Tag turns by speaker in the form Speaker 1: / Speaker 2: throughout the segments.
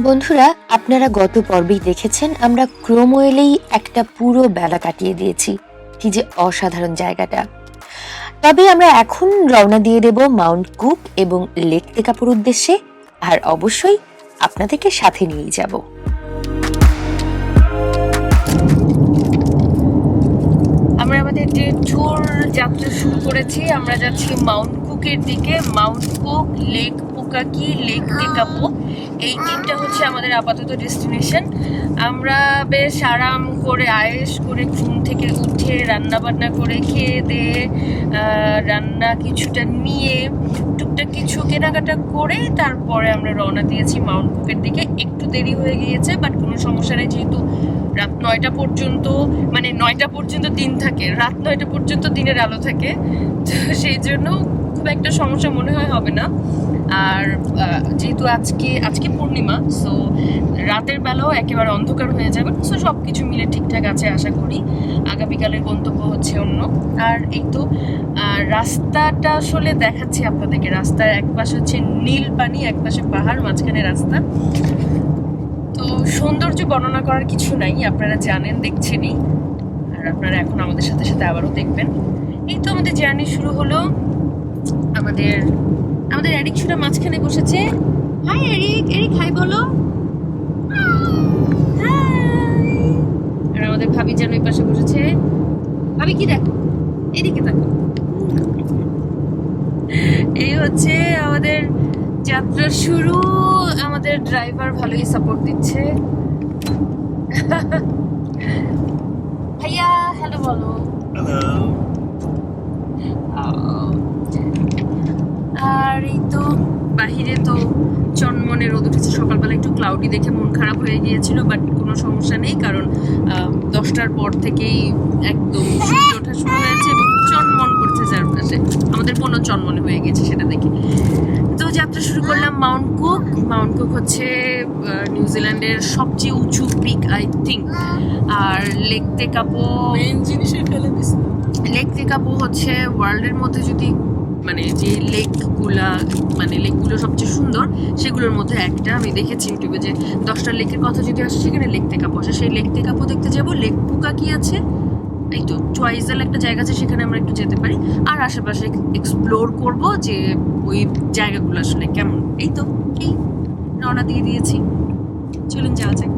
Speaker 1: বন্ধুরা, আপনারা গত পর্বেই দেখেছেন আমরা ক্রোমওয়েলেই একটা পুরো বেলা কাটিয়ে দিয়েছি। কি যে অসাধারণ জায়গাটা। তবে আমরা এখন রওনা দিয়ে দেব মাউন্ট কুক এবং লেক টেকাপোর উদ্দেশ্যে, আর অবশ্যই আপনাদেরকে সাথে নিয়েই যাব। আমরা আমাদের যে ট্যুর যাত্রা শুরু করেছি, আমরা যাচ্ছি মাউন্ট কুকের দিকে। মাউন্ট কুক, লেক পুকাকি, লেক টেকাপো, এই তিনটা হচ্ছে আমাদের আপাতত ডেস্টিনেশন। আমরা বেশ আরাম করে আয়েশ করে ঘুম থেকে উঠে রান্না বান্না করে খেয়ে দিয়ে রান্না কিছুটা নিয়ে টুকটাক কিছু কেনাকাটা করে তারপরে আমরা রওনা দিয়েছি মাউন্ট কুকের দিকে। একটু দেরি হয়ে গিয়েছে, বাট কোনো সমস্যা নেই, যেহেতু রাত 9টা পর্যন্ত, মানে 9টা পর্যন্ত দিন থাকে, রাত 9টা পর্যন্ত দিনের আলো থাকে, তো সেই জন্য খুব একটা সমস্যা মনে হয় হবে না। আর যেহেতু আজকে পূর্ণিমা, সো রাতের বেলাও একেবারে অন্ধকার হয়ে যাবে, সো সব কিছু মিলে ঠিকঠাক আছে আশা করি। আগামীকালের গন্তব্য হচ্ছে অন্য। আর এই তো রাস্তাটা আসলে দেখাচ্ছি আপনাদেরকে। রাস্তার এক পাশে হচ্ছে নীল পানি, এক পাশে পাহাড়, মাঝখানে রাস্তা। তো সৌন্দর্য বর্ণনা করার কিছু নাই, আপনারা জানেন, দেখছেনই, আর আপনারা এখন আমাদের সাথে সাথে আবারও দেখবেন। এই তো আমাদের জার্নি শুরু হলো। আমাদের এরিক শুরা মাঝখানে বসেছে। হাই এরিক, হাই বলো। আর আমাদের ভাবি যেন এই পাশে বসেছে। ভাবি কি দেখো, এদিকে দেখো। এই হচ্ছে আমাদের যাত্রা শুরু। আমাদের ড্রাইভার ভালোই সাপোর্ট দিচ্ছে। ভাইয়া হ্যালো বলো। আর এই তো বাহিরে তো চনমনে রোদ উঠেছে। সকালবেলা একটু ক্লাউডি দেখে মন খারাপ হয়ে গিয়েছিল, বাট কোনো সমস্যা নেই, কারণ 10টার পর থেকেই একদম সূর্য ওঠা শুরু হয়েছে এবং চনমন করছে চারপাশে। আমাদের কোনো চনমনে হয়ে গেছে সেটা দেখে। তো যাত্রা শুরু করলাম মাউন্ট কুক। মাউন্ট কুক হচ্ছে নিউজিল্যান্ডের সবচেয়ে উঁচু পিক আই থিঙ্ক। আর লেক টেকাপো মেইন জিনিসের ফেলে দিছে। লেক টেকাপো হচ্ছে ওয়ার্ল্ডের মধ্যে যদি মানে যে লেকগুলো সবচেয়ে সুন্দর সেগুলোর মধ্যে একটা। আমি দেখেছি ইউটিউবে যে 10টা লেকের কথা যদি আসে সেখানে লেক টেকাপো আসে। সেই লেক টেকাপো দেখতে যাবো। লেক পুকাকি আছে, এই তো চয়েসেল একটা জায়গা আছে, সেখানে আমরা একটু যেতে পারি। আর আশেপাশে এক্সপ্লোর করব যে ওই জায়গাগুলো আসলে কেমন। এই তো এই রওনা দিয়ে দিয়েছি, চলুন যাওয়া যাক।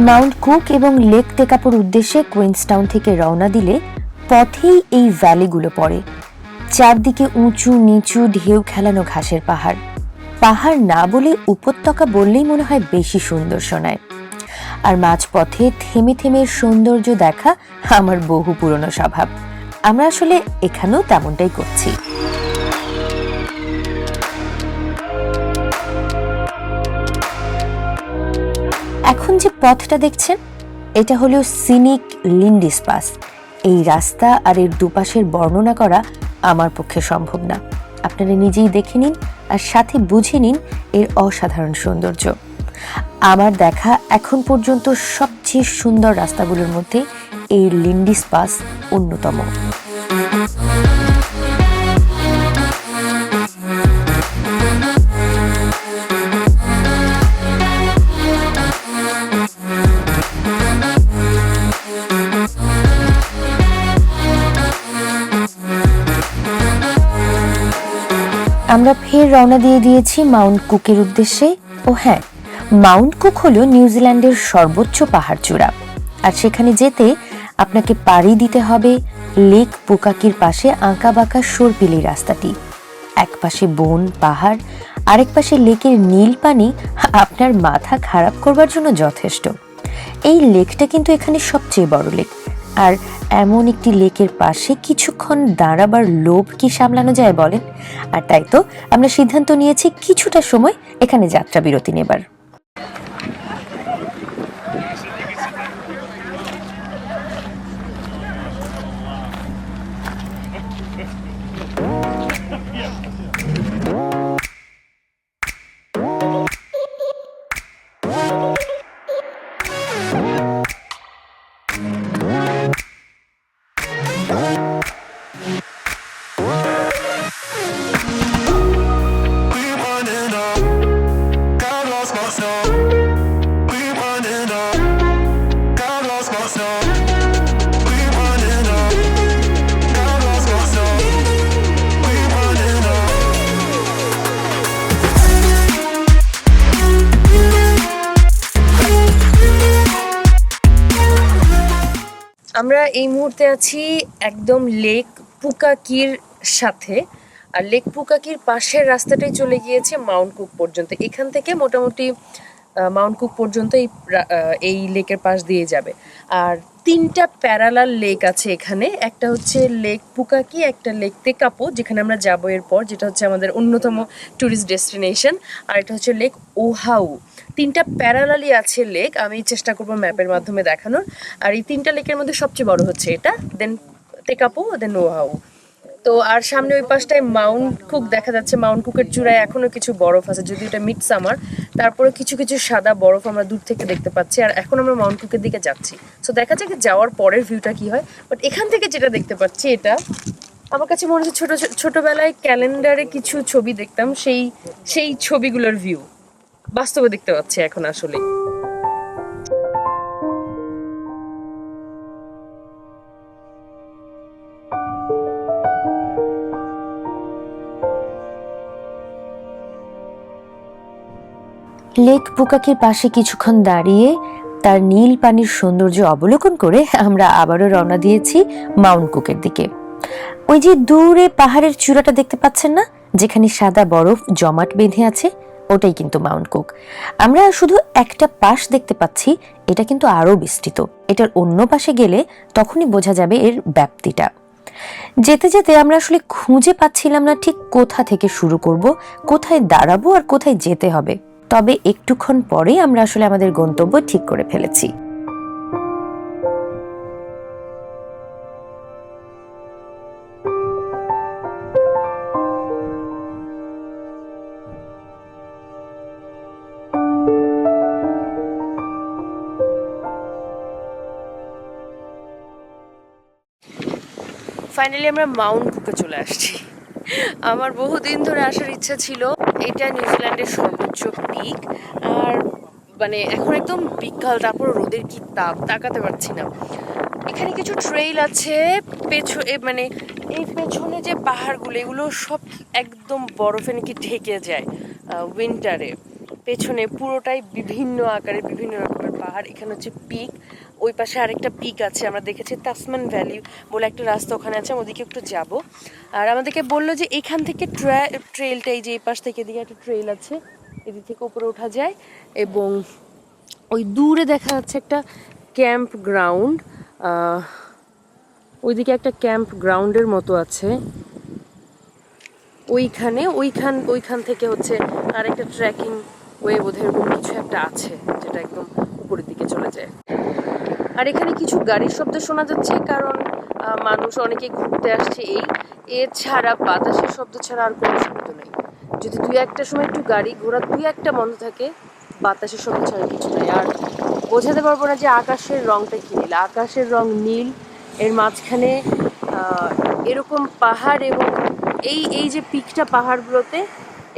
Speaker 1: মাউন্ট কুক এবং লেক টেকাপোর উদ্দেশ্যে কুইন্সটাউন থেকে রওনা দিলে পথেই এই ভ্যালিগুলো পড়ে। চারদিকে উঁচু নিচু ঢেউ খেলানো ঘাসের পাহাড়। পাহাড় না বলে উপত্যকা বললেই মনে হয় বেশি সুন্দর শোনায়। আর মাঝপথে থেমে থেমে সৌন্দর্য দেখা আমার বহু পুরনো স্বভাব। আমরা আসলে এখানেও তেমনটাই করছি। এখন যে পথটা দেখছেন, এটা হলো সিনিক লিন্ডিস পাস। এই রাস্তা আর এর দুপাশের বর্ণনা করা আমার পক্ষে সম্ভব না। আপনারা নিজেই দেখে নিন আর সাথে বুঝে নিন এর অসাধারণ সৌন্দর্য। আমার দেখা এখন পর্যন্ত সবচেয়ে সুন্দর রাস্তাগুলোর মধ্যে এই লিন্ডিস পাস অন্যতম। আমরা ফের রওনা দিয়ে দিয়েছি মাউন্ট কুকের উদ্দেশ্যে। ও হ্যাঁ, মাউন্ট কুক হলো নিউজিল্যান্ডের সর্বোচ্চ পাহাড় চূড়া, আর সেখানে যেতে আপনাকে পাড়ি দিতে হবে লেক পুকাকির পাশে আঁকা বাঁকা সরপিলি রাস্তাটি। এক পাশে বন পাহাড়
Speaker 2: আরেক পাশে লেকের নীল পানি আপনার মাথা খারাপ করবার জন্য যথেষ্ট। এই লেকটা কিন্তু এখানে সবচেয়ে বড় লেক, আর এমন একটি লেকের পাশে কিছুক্ষণ দাঁড়াবার লোভ কি সামলানো যায় বলেন? আর তাই তো আমরা সিদ্ধান্ত নিয়েছি কিছুটা সময় এখানে যাত্রা বিরতি নেবার।
Speaker 1: আমরা এই মুহূর্তে আছি একদম লেক পুকাকির সাথে, আর লেক পুকাকির পাশের রাস্তাটাই চলে গিয়েছে মাউন্ট কুক পর্যন্ত। এখান থেকে মোটামুটি মাউন্ট কুক পর্যন্ত এই লেকের পাশ দিয়ে যাবে। আর 3টা প্যারালাল লেক আছে এখানে, একটা হচ্ছে লেক পুকাকি, একটা লেক তেকাপো যেখানে আমরা যাবো এরপর, যেটা হচ্ছে আমাদের অন্যতম ট্যুরিস্ট ডেস্টিনেশন, আর এটা হচ্ছে লেক ওহাউ। 3টা প্যারালালি আছে লেক, আমি চেষ্টা করবো ম্যাপের মাধ্যমে দেখানোর। আর এই 3টা লেকের মধ্যে সবচেয়ে বড় হচ্ছে এটা, দেন তেকাপো, দেন ওহাউ। তো আর সামনে ওই পাশটায় মাউন্ট কুক দেখা যাচ্ছে। মাউন্ট কুকের চূড়ায় এখনো কিছু বরফ আছে, যদি এটা মিড সামার, তারপরে কিছু কিছু সাদা বরফ আমরা দূর থেকে দেখতে পাচ্ছি। আর এখন আমরা মাউন্ট কুকের দিকে যাচ্ছি, সো দেখা যাক যাওয়ার পরের ভিউটা কি হয়। বাট এখান থেকে যেটা দেখতে পাচ্ছি, এটা আমার কাছে মনে হচ্ছে ছোটবেলায় ক্যালেন্ডারে কিছু ছবি দেখতাম, সেই ছবিগুলোর ভিউ বাস্তবে দেখতে পাচ্ছি এখন আসলে।
Speaker 2: লেক পুকাকির পাশে কিছুক্ষণ দাঁড়িয়ে তার নীল পানির সৌন্দর্য অবলোকন করে আমরা আবারও রওনা দিয়েছি মাউন্ট কুকের দিকে। ওই যে দূরে পাহাড়ের চূড়াটা দেখতে পাচ্ছেন না, যেখানে সাদা বরফ জমাট বেঁধে আছে, ওটাই কিন্তু মাউন্ট কুক। আমরা শুধু একটা পাশ দেখতে পাচ্ছি, এটা কিন্তু আরো বিস্তৃত। এটার অন্য পাশে গেলে তখনই বোঝা যাবে এর ব্যাপ্তিটা। যেতে যেতে আমরা আসলে খুঁজে পাচ্ছিলাম না ঠিক কোথা থেকে শুরু করব, কোথায় দাঁড়াবো আর কোথায় যেতে হবে। তবে একটুক্ষণ পরে আমরা আসলে আমাদের গন্তব্য ঠিক করে ফেলেছি।
Speaker 1: ফাইনালি আমরা মাউন্ট কুকে চলে আসছি। আমার বহুদিন ধরে আসার ইচ্ছা ছিল। এটা নিউজিল্যান্ডের সর্বোচ্চ পিক, আর মানে এখন একদম বিকাল, তারপর রোদের কি তাপ, তাকাতে পারছি না। এখানে কিছু ট্রেইল আছে মানে এই পেছনে যে পাহাড়গুলো, এগুলো সব একদম বরফে নাকি ঢেকে যায় উইন্টারে। পেছনে পুরোটাই বিভিন্ন আকারের বিভিন্ন রকমের পাহাড়। এখানে হচ্ছে পিক, ওই পাশে আরেকটা পিক আছে, আমরা দেখেছি তাসমান ভ্যালি বলে একটা রাস্তা ওখানে আছে, ওদিকে একটু যাব। আর আমাদেরকে বললো যে এখান থেকে ট্রেলটা, এই যে এই পাশ থেকে এদিকে একটা ট্রেল আছে, এদিক থেকে উপরে ওঠা যায়। এবং ওই দূরে দেখা যাচ্ছে একটা ক্যাম্প গ্রাউন্ড, ওইদিকে একটা ক্যাম্প গ্রাউন্ডের মতো আছে। ওইখান থেকে হচ্ছে আরেকটা ট্রেকিং ওয়ে বোধহয় এরকম কিছু একটা আছে, যেটা একদম উপরের দিকে চলে যায়। আর এখানে কিছু গাড়ির শব্দ শোনা যাচ্ছে, কারণ মানুষ অনেকে ঘুরতে আসছে। এছাড়া বাতাসের শব্দ ছাড়া আর কোনো শব্দ নেই। যদি দুই একটা সময় একটু গাড়ি ঘোড়া দুই একটা বন্ধ থাকে, বাতাসের শব্দ ছাড়া কিছু নেই। আর বোঝাতে পারবো না যে আকাশের রংটা কি নীল। আকাশের রং নীল, এর মাঝখানে এরকম পাহাড়, এবং এই যে পিকটা পাহাড়গুলোতে,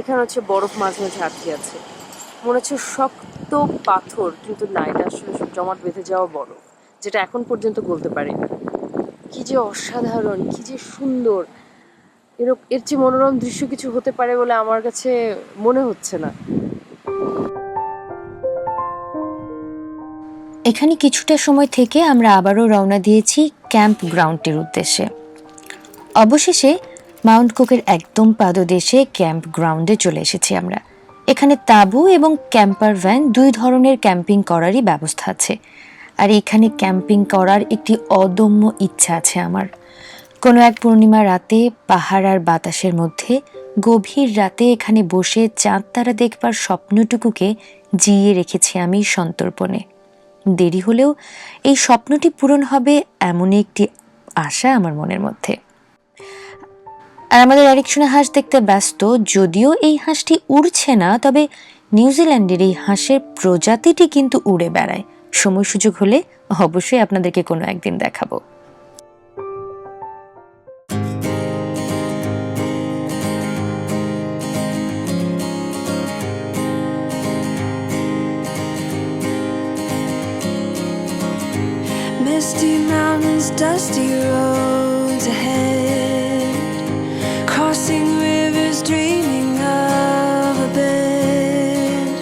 Speaker 1: এখানে হচ্ছে বরফ মাঝে মাঝে আটকে আছে। মনে হচ্ছে শক্ত পাথর, কিন্তু না, এটা আসলে জমাট বেঁধে যাওয়া বরফ, যেটা এখন পর্যন্ত বলতে পারিনি। কি যে অসাধারণ, কি যে সুন্দর! এর চেয়ে মনোরম দৃশ্য কিছু হতে পারে বলে আমার কাছে মনে হচ্ছে না।
Speaker 2: এখানে কিছুটা সময় থেকে আমরা আবারও রওনা দিয়েছি ক্যাম্প গ্রাউন্ডের উদ্দেশ্যে। অবশেষে মাউন্ট কুকের একদম পাদদেশে ক্যাম্প গ্রাউন্ডে চলে এসেছি আমরা। এখানে তাঁবু এবং ক্যাম্পার ভ্যান দুই ধরনের ক্যাম্পিং করারই ব্যবস্থা আছে। আর এখানে ক্যাম্পিং করার একটি অদম্য ইচ্ছা আছে আমার। কোনো এক পূর্ণিমা রাতে পাহাড় আর বাতাসের মধ্যে গভীর রাতে এখানে বসে চাঁদ তারা দেখবার স্বপ্নটুকুকে জিইয়ে রেখেছি আমি সন্তর্পণে। দেরি হলেও এই স্বপ্নটি পূরণ হবে এমন একটি আশা আমার মনের মধ্যে। আর আমাদের আরেকজনে হাঁস দেখতে ব্যস্ত, যদিও এই হাঁসটি উড়ছে না, তবে নিউজিল্যান্ডের এই হাঁসের প্রজাতিটি কিন্তু উড়ে বেড়ায়। সময় সুযোগ হলে অবশ্যই আপনাদেরকে কোনো একদিন দেখাবো।
Speaker 3: Misty mountains, dusty roads ahead, crossing rivers, dreaming of a bed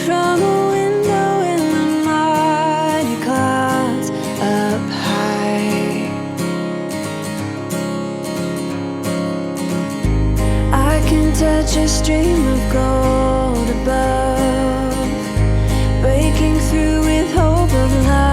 Speaker 3: from a window in the mighty clouds up high. I can touch a stream of gold above, breaking through with hope of light.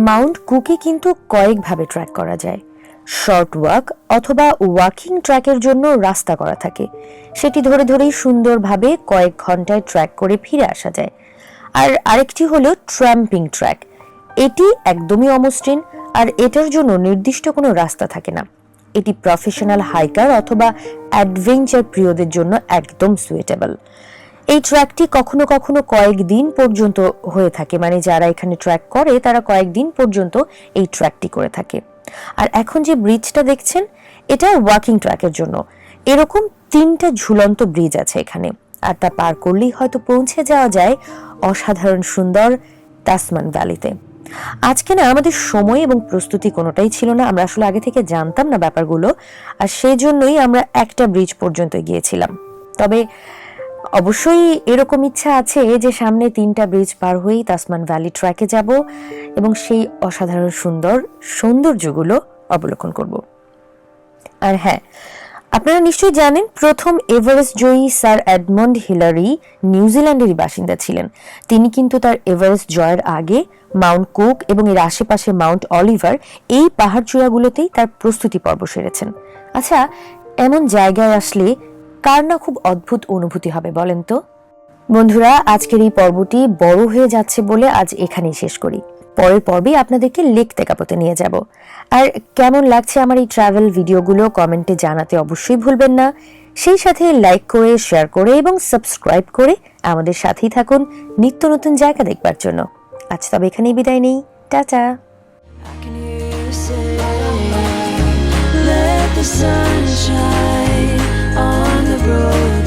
Speaker 2: Mount কুকে কিন্তু কয়েকভাবে track করা যায়। Short walk অথবা walking ট্র্যাকের জন্য রাস্তা করা থাকে, সেটি ধরে ধরেই সুন্দরভাবে কয়েক ঘন্টায় ট্র্যাক করে ফিরে আসা যায়। আর আরেকটি হলো ট্র্যাম্পিং ট্র্যাক। এটি একদমই অমসৃণ আর এটার জন্য নির্দিষ্ট কোনো রাস্তা থাকে না। এটি প্রফেশনাল হাইকার অথবা অ্যাডভেঞ্চার প্রিয়দের জন্য একদম সুইটেবল। এই ট্র্যাকটি কখনো কখনো কয়েকদিন পর্যন্ত হয়ে থাকে, মানে যারা এখানে ট্র্যাক করে তারা কয়েকদিন পর্যন্ত এই ট্র্যাকটি করে থাকে। আর এখন যে ব্রিজটা দেখছেন এটা ওয়াকিং ট্র্যাকের জন্য। এরকম 3টা ঝুলন্ত ব্রিজ আছে এখানে, আর তা পার করলেই হয়তো পৌঁছে যাওয়া যায় অসাধারণ সুন্দর তাসমান ভ্যালিতে। আজকে না আমাদের সময় এবং প্রস্তুতি কোনোটাই ছিল না, আমরা আসলে আগে থেকে জানতাম না ব্যাপারগুলো, আর সেই জন্যই আমরা একটা ব্রিজ পর্যন্ত গিয়েছিলাম। তবে অবশ্যই এরকম ইচ্ছা আছে যে সামনে 3টা ব্রিজ পার হয়েই তাসমান ভ্যালি ট্র্যাকে যাব এবং সেই অসাধারণ সুন্দর সৌন্দর্যগুলো অবলোকন করব। আর হ্যাঁ, আপনারা নিশ্চয়ই জানেন প্রথম এভারেস্ট জয়ী স্যার এডমন্ড হিলারি নিউজিল্যান্ডেরই বাসিন্দা ছিলেন। তিনি কিন্তু তার এভারেস্ট জয়ের আগে মাউন্ট কুক এবং এর আশেপাশে মাউন্ট অলিভার এই পাহাড় চূড়াগুলোতেই তার প্রস্তুতি পর্ব সেরেছেন। আচ্ছা, এমন জায়গায় আসলে কার না খুব অদ্ভুত অনুভূতি হবে বলেন তো? বন্ধুরা, আজকের এই পর্বটি বড় হয়ে যাচ্ছে বলে আজ এখানেই শেষ করি। পরের পর্বে আপনাদেরকে লেক তেকাপোতে নিয়ে যাব। আর কেমন লাগছে আমার এই ট্রাভেল ভিডিওগুলো কমেন্টে জানাতে অবশ্যই ভুলবেন না। সেই সাথে লাইক করে, শেয়ার করে এবং সাবস্ক্রাইব করে আমাদের সাথেই থাকুন নিত্য নতুন জায়গা দেখবার জন্য। আজ তবে এখানেই বিদায় নেই, tata.
Speaker 3: Let the sun shine on the road.